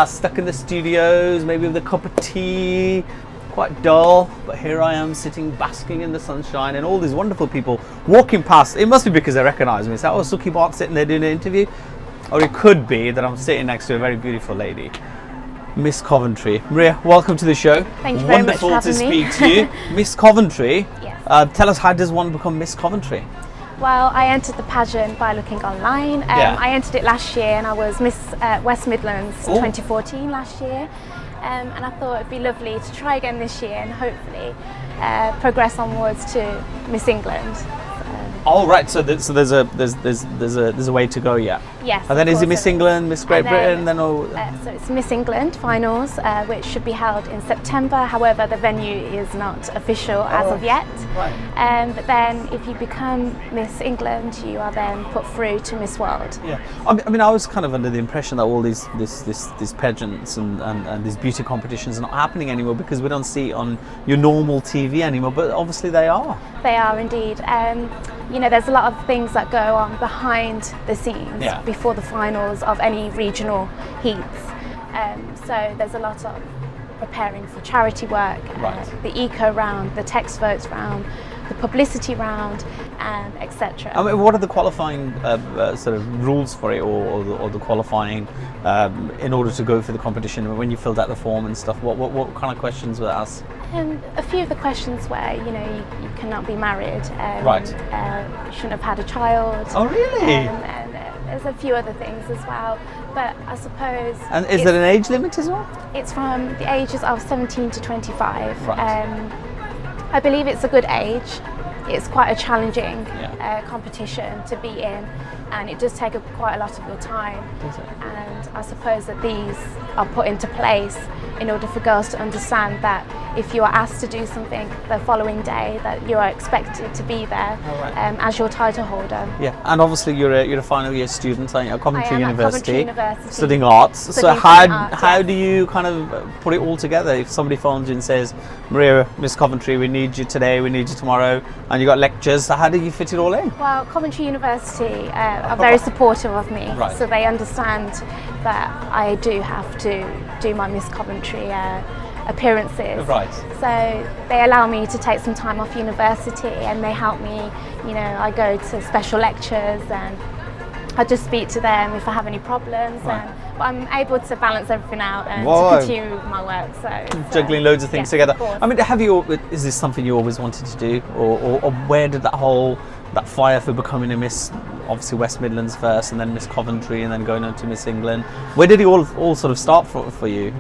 Stuck in the studios, maybe with a cup of tea, quite dull, but here I am sitting basking in the sunshine and all these wonderful people walking past. It must be because they recognise me. It's like, oh, Suki Bart sitting there doing an interview. Or it could be that I'm sitting next to a very beautiful lady, Miss Coventry. Maria, welcome to the show. Thank you very much for having me. Wonderful to speak to you. Miss Coventry, Yes. Tell us, how does one become Miss Coventry? Well, I entered the pageant by looking online. I entered it last year and I was Miss West Midlands 2014 last year. And I thought it'd be lovely to try again this year and hopefully progress onwards to Miss England. Oh right, so there's a way to go, yeah. Yes. And then is it Miss England, Miss Great Britain, then all? So it's Miss England finals, which should be held in September. However, the venue is not official as of yet. Right. But then, if you become Miss England, you are then put through to Miss World. Yeah. I mean, I was kind of under the impression that all these pageants and these beauty competitions are not happening anymore because we don't see it on your normal TV anymore. But obviously, they are. They are indeed. You know, there's a lot of things that go on behind the scenes before the finals of any regional heats. So there's a lot of preparing for charity work, the eco round, the text votes round, the publicity round, and etc. I mean, what are the qualifying sort of rules for it, or the qualifying in order to go for the competition? When you filled out the form and stuff, what kind of questions were asked? A few of the questions were, you know, you cannot be married, you shouldn't have had a child. Oh, really? And there's a few other things as well. But I suppose. And is there an age limit as well? It's from the ages of 17 to 25. Right. I believe it's a good age. It's quite a challenging competition to be in, and it does take up quite a lot of your time. And I suppose that these are put into place in order for girls to understand that if you are asked to do something the following day, that you are expected to be there as your title holder. Yeah, and obviously you're a final year student at Coventry University, studying arts. Studying how do you kind of put it all together? If somebody phones you and says, Maria, Miss Coventry, we need you today, we need you tomorrow, and you got lectures, how do you fit it all in? Well, Coventry University are very supportive of me, so they understand that I do have to do my Miss Coventry appearances. Right. So they allow me to take some time off university and they help me, you know, I go to special lectures and I just speak to them if I have any problems, but I'm able to balance everything out and to continue with my work. So juggling loads of things together. I mean, is this something you always wanted to do, or where did that fire for becoming a Miss, obviously West Midlands first, and then Miss Coventry, and then going on to Miss England, where did it all sort of start for you?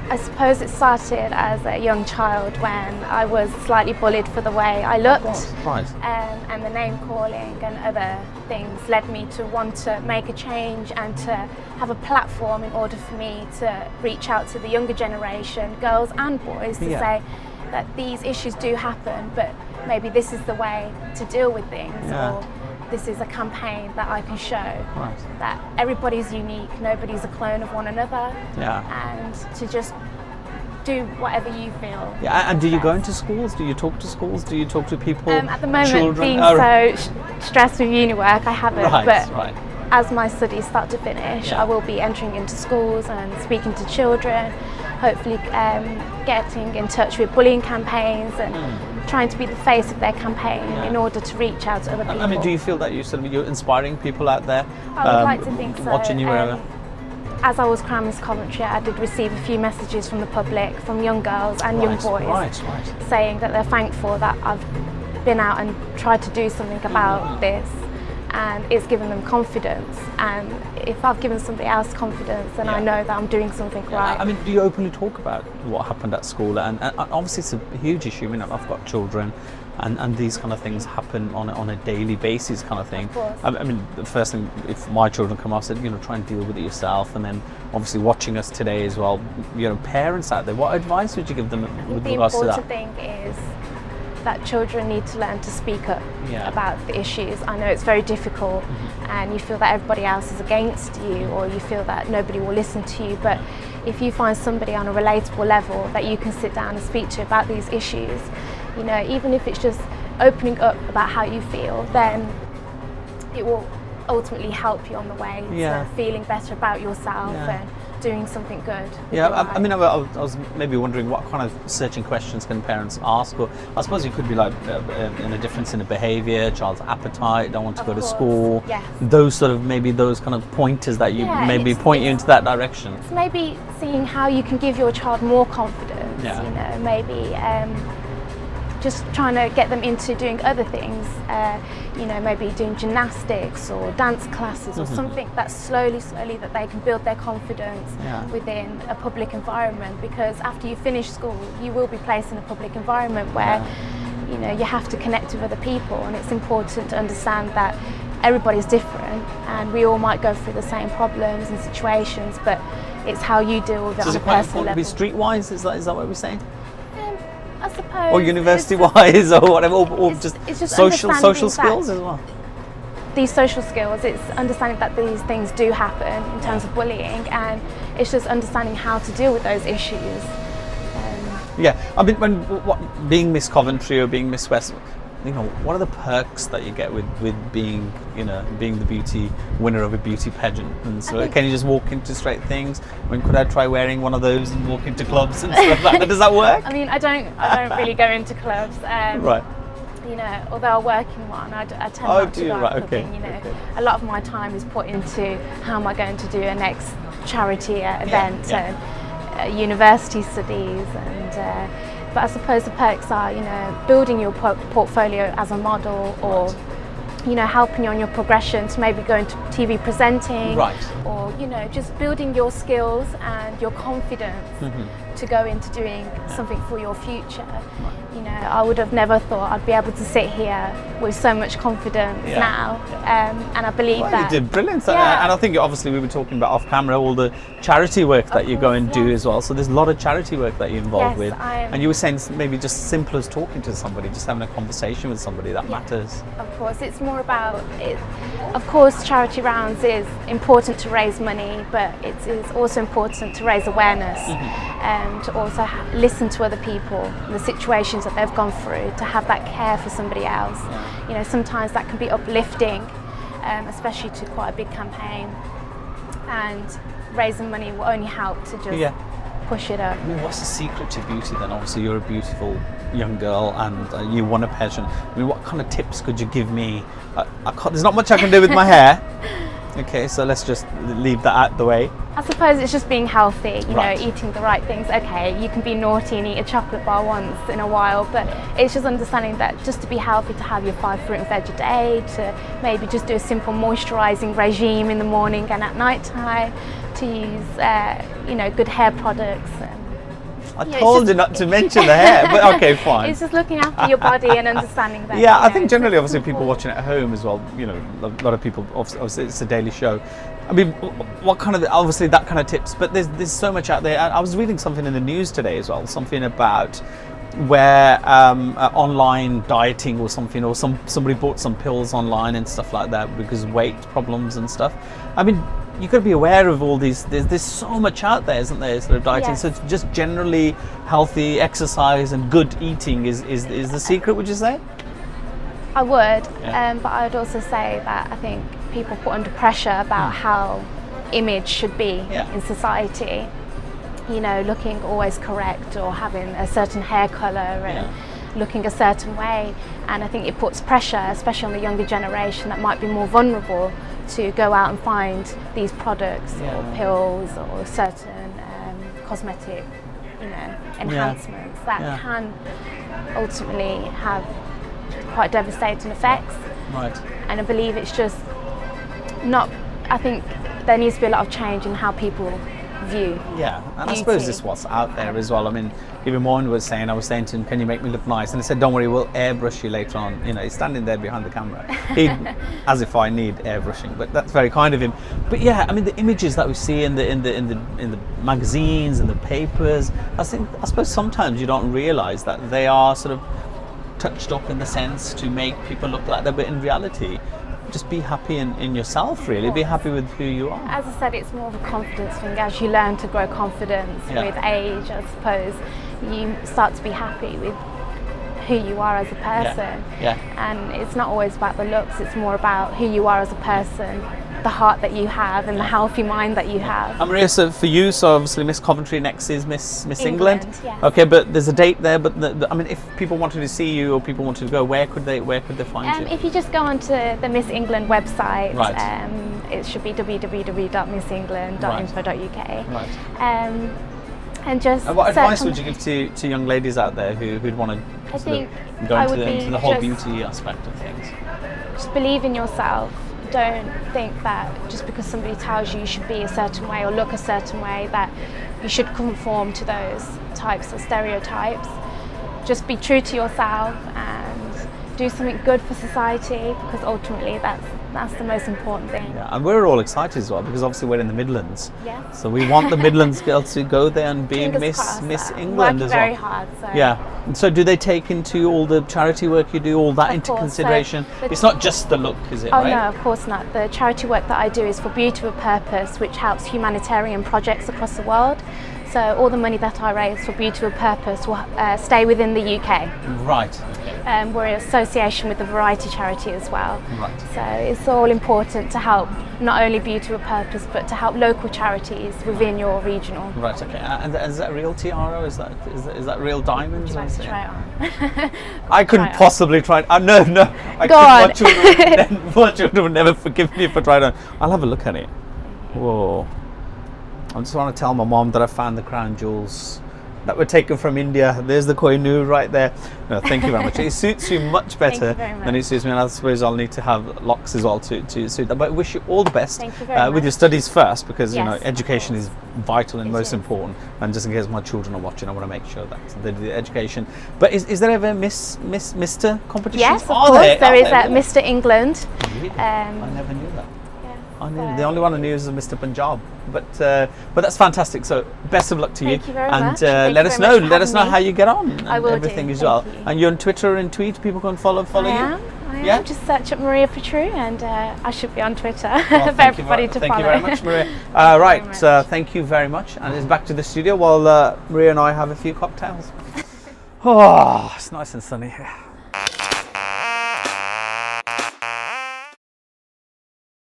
I suppose it started as a young child when I was slightly bullied for the way I looked. Right. And the name calling and other things led me to want to make a change and to have a platform in order for me to reach out to the younger generation, girls and boys, to say that these issues do happen, but maybe this is the way to deal with things, or this is a campaign that I can show that everybody's unique, nobody's a clone of one another, and to just do whatever you feel. Yeah, and do you go into schools? Do you talk to schools? Do you talk to people? At the moment, children? being so stressed with uni work, I haven't. But as my studies start to finish, I will be entering into schools and speaking to children, hopefully getting in touch with bullying campaigns and trying to be the face of their campaign in order to reach out to other people. I mean, do you feel that you're inspiring people out there? I would like to think so. Watching you wherever. As I was crowned Miss Coventry, I did receive a few messages from the public, from young girls and young boys, saying that they're thankful that I've been out and tried to do something about this, and it's given them confidence. And if I've given somebody else confidence, then I know that I'm doing something right. I mean, do you openly talk about what happened at school? And obviously it's a huge issue. I mean, I've got children, and these kind of things happen on a daily basis, kind of thing. Of course. I mean, the first thing, if my children come up, I said, you know, try and deal with it yourself. And then obviously watching us today as well, you know, parents out there, what advice would you give them with regards to that? The important thing is that children need to learn to speak up about the issues. I know it's very difficult, and you feel that everybody else is against you, or you feel that nobody will listen to you, but if you find somebody on a relatable level that you can sit down and speak to about these issues, you know, even if it's just opening up about how you feel, then it will ultimately help you on the way to feeling better about yourself and doing something good. I mean, I was maybe wondering what kind of searching questions can parents ask, or I suppose it could be like in a difference in a behaviour, child's appetite, don't want to go to school, those sort of maybe those kind of pointers that you maybe point you into that direction. It's maybe seeing how you can give your child more confidence. You know, maybe just trying to get them into doing other things. You know, maybe doing gymnastics or dance classes or something that slowly that they can build their confidence within a public environment, because after you finish school you will be placed in a public environment where you know, you have to connect with other people, and it's important to understand that everybody's different and we all might go through the same problems and situations, but it's how you deal with it on a personal level. Be streetwise, is that what we're saying? I suppose. Or university-wise, or whatever, or just social skills as well. These social skills, it's understanding that these things do happen in terms of bullying, and it's just understanding how to deal with those issues. I mean, being Miss Coventry or being Miss West, you know, what are the perks that you get with being, you know, being the beauty winner of a beauty pageant? And so, can you just walk into straight things? I mean, could I try wearing one of those and walk into clubs and stuff like that? Does that work? I mean, I don't really go into clubs. Right. You know, although I work in one, I tend not to go out clubbing. You know, a lot of my time is put into how am I going to do a next charity event and university studies, and but I suppose the perks are, you know, building your portfolio as a model, or you know, helping you on your progression to maybe go into TV presenting, or you know, just building your skills and your confidence to go into doing something for your future. You know, I would have never thought I'd be able to sit here with so much confidence now, and I believe that you did brilliant. And I think obviously we were talking about off camera all the charity work that you go and do as well. So there's a lot of charity work that you're involved with, and you were saying maybe just simple as talking to somebody, just having a conversation with somebody, that matters. Of course, it's more about it. Of course, charity rounds is important to raise money, but it is also important to raise awareness, and to also listen to other people, the situations that they've gone through, to have that care for somebody else. You know, sometimes that can be uplifting, especially to quite a big campaign, and raising money will only help to just push it up. I mean, what's the secret to beauty then? Obviously you're a beautiful young girl and you won a pageant. I mean, what kind of tips could you give me? There's not much I can do with my hair. Okay, so let's just leave that out the way. I suppose it's just being healthy, you know, eating the right things. Okay, you can be naughty and eat a chocolate bar once in a while, but it's just understanding that just to be healthy, to have your 5 fruit and veg a day, to maybe just do a simple moisturising regime in the morning and at night time, to use, you know, good hair products. I told you not to mention the hair, but okay, fine. It's just looking after your body and understanding that. I think generally, obviously, people watching at home as well, you know, a lot of people, obviously, it's a daily show. I mean, what kind of, obviously, that kind of tips, but there's so much out there. I was reading something in the news today as well, something about where online dieting or something, or somebody bought some pills online and stuff like that because weight problems and stuff. I mean, you've got to be aware of all these. There's so much out there, isn't there, sort of dieting. So it's just generally healthy exercise and good eating is the secret, would you say? I would, but I would also say that I think people put under pressure about how image should be in society. You know, looking always correct, or having a certain hair colour and looking a certain way, and I think it puts pressure, especially on the younger generation that might be more vulnerable, to go out and find these products or pills or certain cosmetic, you know, enhancements that can ultimately have quite devastating effects. And I believe it's just not, I think there needs to be a lot of change in how people view and I suppose this is what's out there as well. I mean, even Moin was saying, I was saying to him, can you make me look nice? And he said, don't worry, we'll airbrush you later on. You know, he's standing there behind the camera, as if I need airbrushing, but that's very kind of him. But I mean, the images that we see in the magazines and the papers, I suppose sometimes you don't realise that they are sort of touched up in the sense to make people look like that, but in reality, just be happy in yourself, really. Be happy with who you are. As I said, it's more of a confidence thing. As you learn to grow confidence with age, I suppose, you start to be happy with who you are as a person. Yeah. And it's not always about the looks, it's more about who you are as a person, the heart that you have and the healthy mind that you have. And Maria, so for you, so obviously Miss Coventry, next is Miss England. Yes. Okay, but there's a date there. But I mean, if people wanted to see you or people wanted to go, where could they find you? If you just go onto the Miss England website, Right. It should be www.missengland.info.uk. Right. And just. And what search advice on would you give to young ladies out there who'd want to go into the whole beauty aspect of things? Just believe in yourself. Don't think that just because somebody tells you should be a certain way or look a certain way that you should conform to those types of stereotypes. Just be true to yourself and do something good for society, because ultimately that's the most important thing. Yeah, and we're all excited as well because obviously we're in the Midlands. Yeah. So we want the Midlands girl to go there and be Fingers Miss crossed, England work as well. very hard. So. Yeah. And so do they take into all the charity work you do, all that Of into course. consideration? So It's not just the look, is it? Oh right? no, of course not. The charity work that I do is for Beauty with Purpose, which helps humanitarian projects across the world. So all the money that I raise for Beauty with Purpose will stay within the UK. Right. We're in association with the Variety Charity as well. Right. So it's all important to help not only Beauty with Purpose, but to help local charities within your regional. Right. Okay. And is that real tiara? Is that real diamonds? Would you like to try it on? I couldn't Try it on. possibly try it. No. I Go couldn't. on. My children would never forgive me if I tried it on. I'll have a look at it. Whoa. I just want to tell my mom that I found the crown jewels that were taken from India. There's the Kohinoor right there. No, thank you very much. It suits you much better than it suits me, and I suppose I'll need to have locks as well to suit that. But I wish you all the best Thank you very with your much. studies first, because you know Yes, of education is vital and It most is. important. And just in case my children are watching, I want to make sure that they do the education. But is there ever Mr. competitions? Yes, of Are course. there? There Are is there? Mr. England. Really? I never knew that. I knew So- the only one I knew is Mr. Punjab, but that's fantastic. So best of luck to you. Thank you very and much. Thank let you us very know. much for Let us know having how me. you get on and I will do, everything as thank well. you. And you're on Twitter and tweet. People can follow I you. am. Yeah? Just search up Maria Patru and I should be on Twitter Well, for thank you everybody to thank follow. you very much, Maria. very Right. much. Thank you very much. And it's back to the studio while Maria and I have a few cocktails. Oh, it's nice and sunny here.